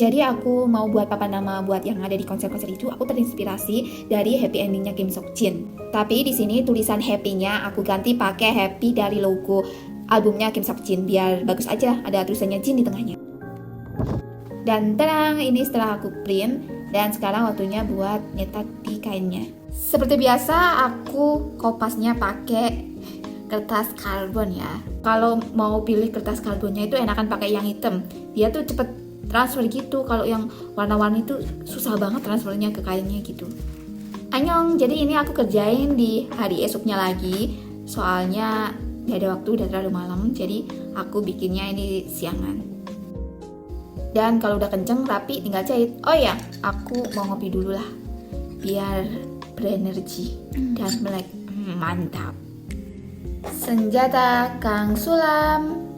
Jadi aku mau buat papan nama buat yang ada di konser-konser itu. Aku terinspirasi dari happy endingnya Kim Seok Jin. Tapi di sini tulisan happy-nya aku ganti pakai happy dari logo albumnya Kim Seok Jin biar bagus aja, ada tulisannya Jin di tengahnya. Dan tenang, ini setelah aku print dan sekarang waktunya buat nyetak di kainnya. Seperti biasa aku kopasnya pakai kertas karbon ya. Kalau mau pilih kertas karbonnya itu enakan pakai yang hitam. Dia tuh cepet transfer gitu. Kalau yang warna-warni itu susah banget transfernya ke kainnya gitu. Anyong, jadi ini aku kerjain di hari esoknya lagi. Soalnya gak ada waktu, udah terlalu malam. Jadi aku bikinnya ini siangan. Dan kalau udah kenceng rapi tinggal jahit. Oh ya, aku mau ngopi dulu lah biar berenergi dan melek. Mantap. Senjata Kang Sulam.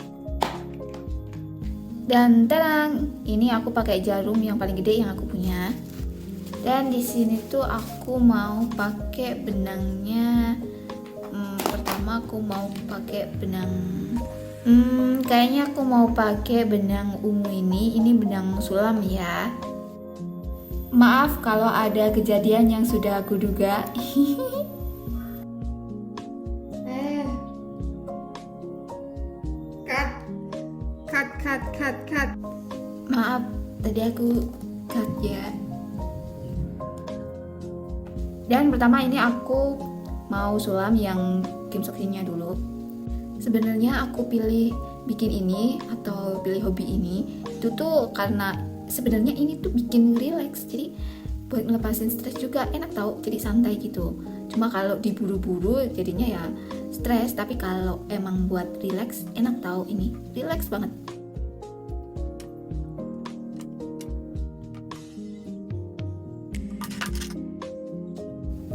Dan tenang, ini aku pakai jarum yang paling gede yang aku punya. Dan di sini tuh aku mau pakai benangnya. Pertama aku mau pakai benang. Kayaknya aku mau pakai benang ungu ini. Ini benang sulam ya. Maaf kalau ada kejadian yang sudah aku duga. Cut. Maaf, tadi aku cut ya. Dan pertama ini aku mau sulam yang Kim Seok Jin-nya dulu. Sebenarnya aku pilih bikin ini atau pilih hobi ini itu tuh karena sebenarnya ini tuh bikin relax. Jadi buat ngelepasin stres juga enak tau, jadi santai gitu. Cuma kalau diburu-buru jadinya ya stres, tapi kalau emang buat relax enak tau, ini relax banget.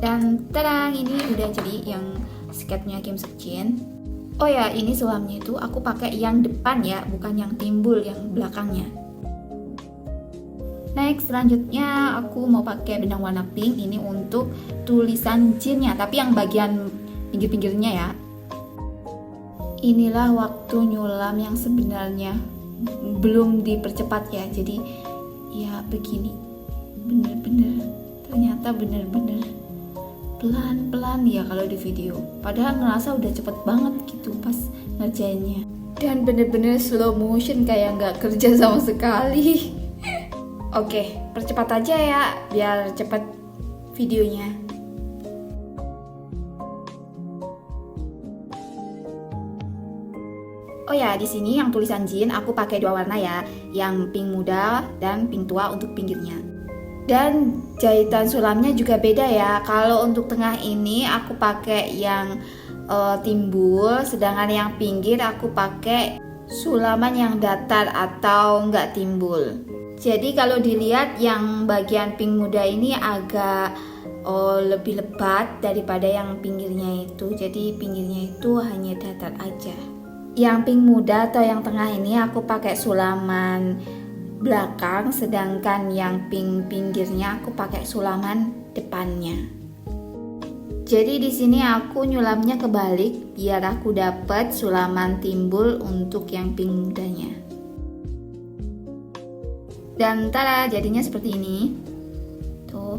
Dan tadang, ini udah jadi yang skatenya Kim Seok Jin. Oh ya, ini sulamnya itu aku pakai yang depan ya, bukan yang timbul, yang belakangnya. Next, selanjutnya aku mau pakai benang warna pink ini untuk tulisan Jinnya, tapi yang bagian pinggir-pinggirnya ya. Inilah waktu nyulam yang sebenarnya belum dipercepat ya, jadi ya begini. Ternyata bener-bener pelan-pelan ya kalau di video, padahal ngerasa udah cepet banget gitu pas ngerjainnya, dan bener-bener slow motion kayak nggak kerja sama sekali. Oke, percepat aja ya biar cepet videonya. Oh ya, di sini yang tulisan Jin aku pakai dua warna ya, yang pink muda dan pink tua untuk pinggirnya. Dan jahitan sulamnya juga beda ya. Kalau untuk tengah ini aku pakai yang timbul, sedangkan yang pinggir aku pakai sulaman yang datar atau nggak timbul. Jadi kalau dilihat yang bagian pink muda ini agak lebih lebat daripada yang pinggirnya itu. Jadi pinggirnya itu hanya datar aja. Yang pink muda atau yang tengah ini aku pakai sulaman belakang, sedangkan yang pink pinggirnya aku pakai sulaman depannya. Jadi di sini aku nyulamnya kebalik biar aku dapat sulaman timbul untuk yang pink mudanya. Dan tada, jadinya seperti ini. Tuh.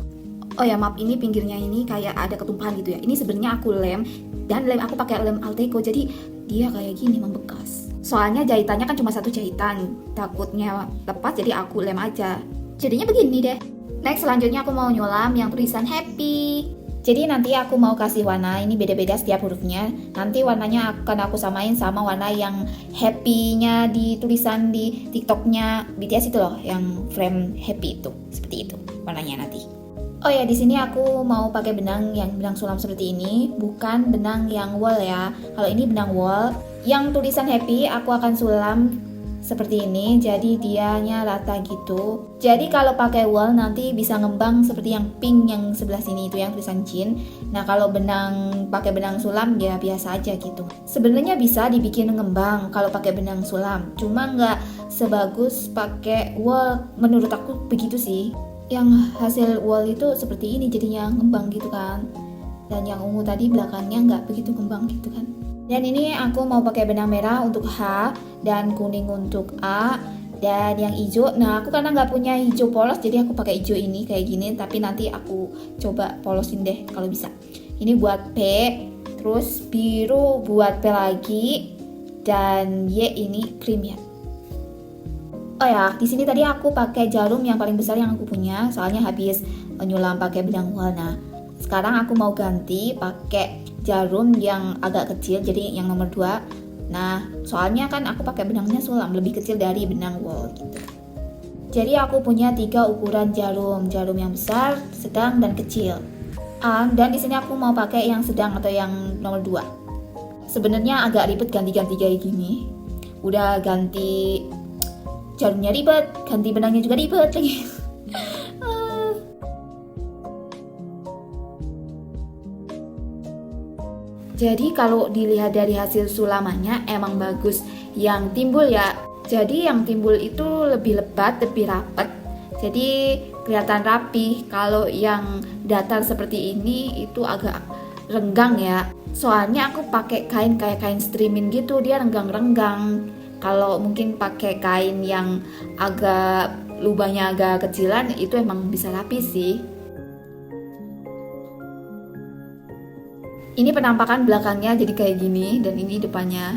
Oh ya maaf, ini pinggirnya ini kayak ada ketumpahan gitu ya. Ini sebenarnya aku lem, dan lem aku pakai lem Alteco, jadi dia kayak gini membekas. Soalnya jahitannya kan cuma satu jahitan, takutnya lepas jadi aku lem aja. Jadinya begini deh. Next, selanjutnya aku mau nyulam yang tulisan happy. Jadi nanti aku mau kasih warna, ini beda-beda setiap hurufnya. Nanti warnanya akan aku samain sama warna yang happy-nya di tulisan di TikTok-nya BTS itu loh, yang frame happy itu. Seperti itu warnanya nanti. Oh ya, di sini aku mau pakai benang yang benang sulam seperti ini, bukan benang yang wool ya. Kalau ini benang wool, yang tulisan happy aku akan sulam seperti ini, jadi dianya rata gitu. Jadi kalau pakai wool nanti bisa ngembang seperti yang pink yang sebelah sini itu yang tulisan Jin. Nah kalau pakai benang sulam ya biasa aja gitu. Sebenarnya bisa dibikin ngembang kalau pakai benang sulam, cuma nggak sebagus pakai wool. Menurut aku begitu sih. Yang hasil wool itu seperti ini jadinya ngembang gitu kan. Dan yang ungu tadi belakangnya nggak begitu ngembang gitu kan. Dan ini aku mau pakai benang merah untuk H dan kuning untuk A. Dan yang hijau, nah aku karena nggak punya hijau polos, jadi aku pakai hijau ini kayak gini. Tapi nanti aku coba polosin deh kalau bisa. Ini buat P, terus biru buat P lagi, dan Y ini krim ya. Oh ya, di sini tadi aku pakai jarum yang paling besar yang aku punya, soalnya habis nyulam pakai benang wol. Nah, sekarang aku mau ganti pakai jarum yang agak kecil, jadi yang nomor 2. Nah, soalnya kan aku pakai benangnya sulam lebih kecil dari benang wol gitu. Jadi aku punya 3 ukuran jarum yang besar, sedang, dan kecil. Dan di sini aku mau pakai yang sedang atau yang nomor 2. Sebenarnya agak ribet ganti-ganti kayak gini. Udah ganti jarumnya ribet, ganti benangnya juga ribet lagi. Jadi kalau dilihat dari hasil sulamannya emang bagus yang timbul ya. Jadi yang timbul itu lebih lebat, lebih rapat. Jadi kelihatan rapi. Kalau yang datar seperti ini itu agak renggang ya. Soalnya aku pakai kain kayak kain streaming gitu, dia renggang-renggang. Kalau mungkin pakai kain yang agak lubangnya agak kecilan itu emang bisa rapi sih. Ini penampakan belakangnya jadi kayak gini, dan ini depannya.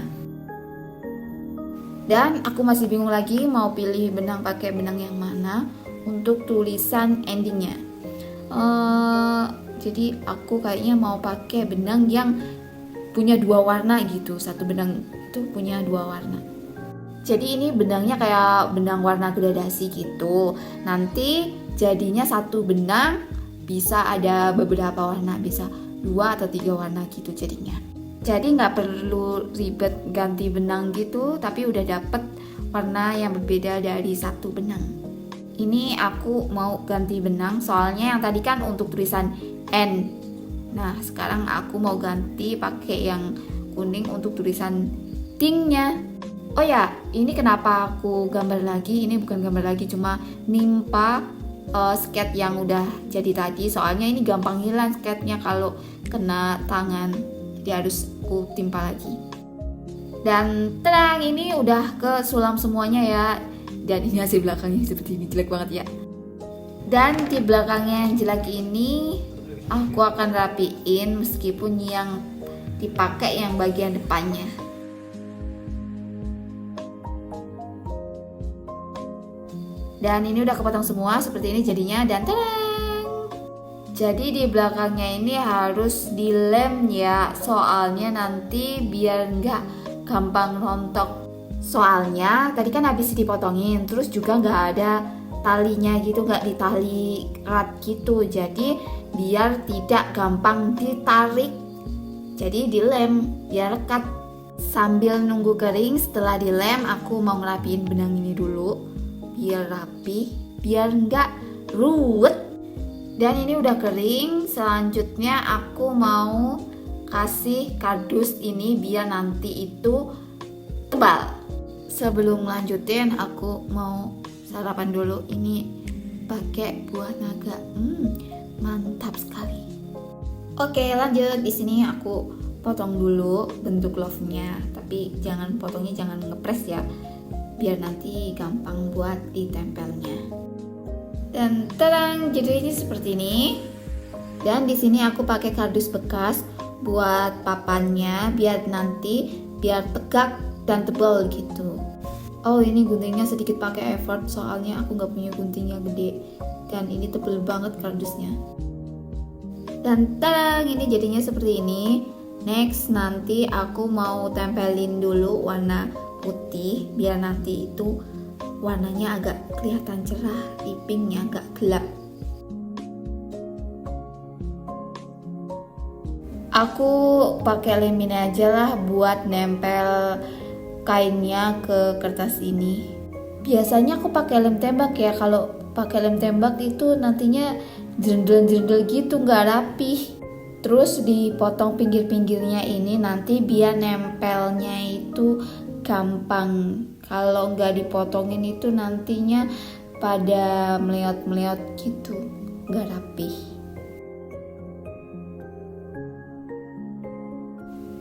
Dan aku masih bingung lagi mau pilih benang pakai benang yang mana untuk tulisan endingnya. Jadi aku kayaknya mau pakai benang yang punya 2 warna gitu. Satu benang itu punya 2 warna. Jadi ini benangnya kayak benang warna gradasi gitu. Nanti jadinya satu benang bisa ada beberapa warna, bisa 2 atau 3 warna gitu jadinya. Jadi nggak perlu ribet ganti benang gitu, tapi udah dapet warna yang berbeda dari satu benang. Ini aku mau ganti benang, soalnya yang tadi kan untuk tulisan N. Nah sekarang aku mau ganti pakai yang kuning untuk tulisan dingnya. Oh ya, ini kenapa aku gambar lagi? Ini bukan gambar lagi, cuma nimpa sket yang udah jadi tadi. Soalnya ini gampang hilang sketnya kalau kena tangan, dia harus aku timpa lagi. Dan tenang, ini udah ke sulam semuanya ya. Dan ini hasil belakangnya seperti ini, jelek banget ya. Dan di belakangnya yang jelek ini aku akan rapiin meskipun yang dipakai yang bagian depannya. Dan ini udah kepotong semua seperti ini jadinya, dan tadang! Jadi di belakangnya ini harus dilem ya, soalnya nanti biar nggak gampang rontok. Soalnya tadi kan habis dipotongin, terus juga nggak ada talinya gitu, nggak ditali erat gitu. Jadi biar tidak gampang ditarik, jadi dilem biar lekat. Sambil nunggu kering, setelah dilem aku mau ngerapiin benang ini dulu biar rapi, biar nggak ruwet. Dan ini udah kering. Selanjutnya aku mau kasih kardus ini biar nanti itu tebal. Sebelum lanjutin aku mau sarapan dulu. Ini pakai buah naga, mantap sekali. Oke lanjut, di sini aku potong dulu bentuk love-nya, tapi potongnya jangan ngepres ya, biar nanti gampang buat ditempelnya. Dan terang, jadi ini seperti ini. Dan di sini aku pakai kardus bekas buat papannya, biar tegak dan tebal gitu. Oh ini guntingnya sedikit pakai effort, soalnya aku nggak punya gunting yang gede. Dan ini tebal banget kardusnya. Dan terang, ini jadinya seperti ini. Next nanti aku mau tempelin dulu warna putih biar nanti itu warnanya agak kelihatan cerah, di pinknya agak gelap. Aku pakai lem ini aja lah buat nempel kainnya ke kertas ini. Biasanya aku pakai lem tembak ya, kalau pakai lem tembak itu nantinya jerendel-jerendel gitu, nggak rapih. Terus dipotong pinggir-pinggirnya ini nanti biar nempelnya itu gampang. Kalau nggak dipotongin itu nantinya pada meleot-meleot gitu, nggak rapih.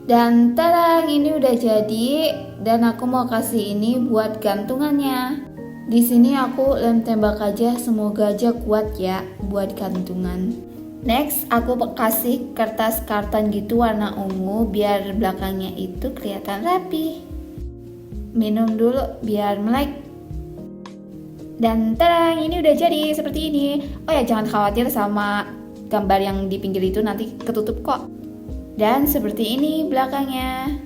Dan tadang, ini udah jadi. Dan aku mau kasih ini buat gantungannya. Di sini aku lem tembak aja, semoga aja kuat ya buat gantungan. Next, aku kasih kertas karton gitu warna ungu biar belakangnya itu kelihatan rapi. Minum dulu biar melek. Dan terang, ini udah jadi seperti ini. Oh ya, jangan khawatir sama gambar yang di pinggir itu, nanti ketutup kok. Dan seperti ini belakangnya.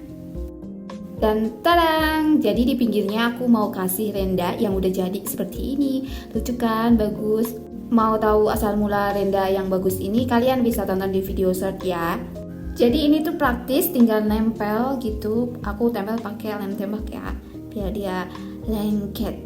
Dan tarang, jadi di pinggirnya aku mau kasih renda yang udah jadi seperti ini. Lucu kan, bagus. Mau tahu asal mula renda yang bagus ini, kalian bisa tonton di video short ya. Jadi ini tuh praktis, tinggal nempel gitu. Aku tempel pakai lem tembak ya, biar dia lengket.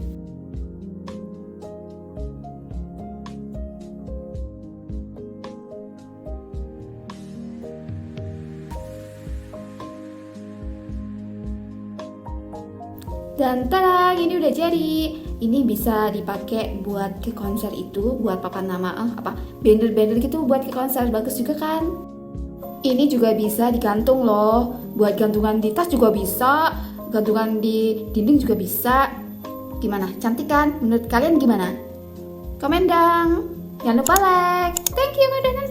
Dan tarang, ini udah jadi. Ini bisa dipakai buat ke konser itu, buat papan nama banner-banner gitu buat ke konser, bagus juga kan? Ini juga bisa digantung loh, buat gantungan di tas juga bisa, gantungan di dinding juga bisa. Gimana? Cantik kan? Menurut kalian gimana? Komen dong. Jangan lupa like. Thank you udah nonton.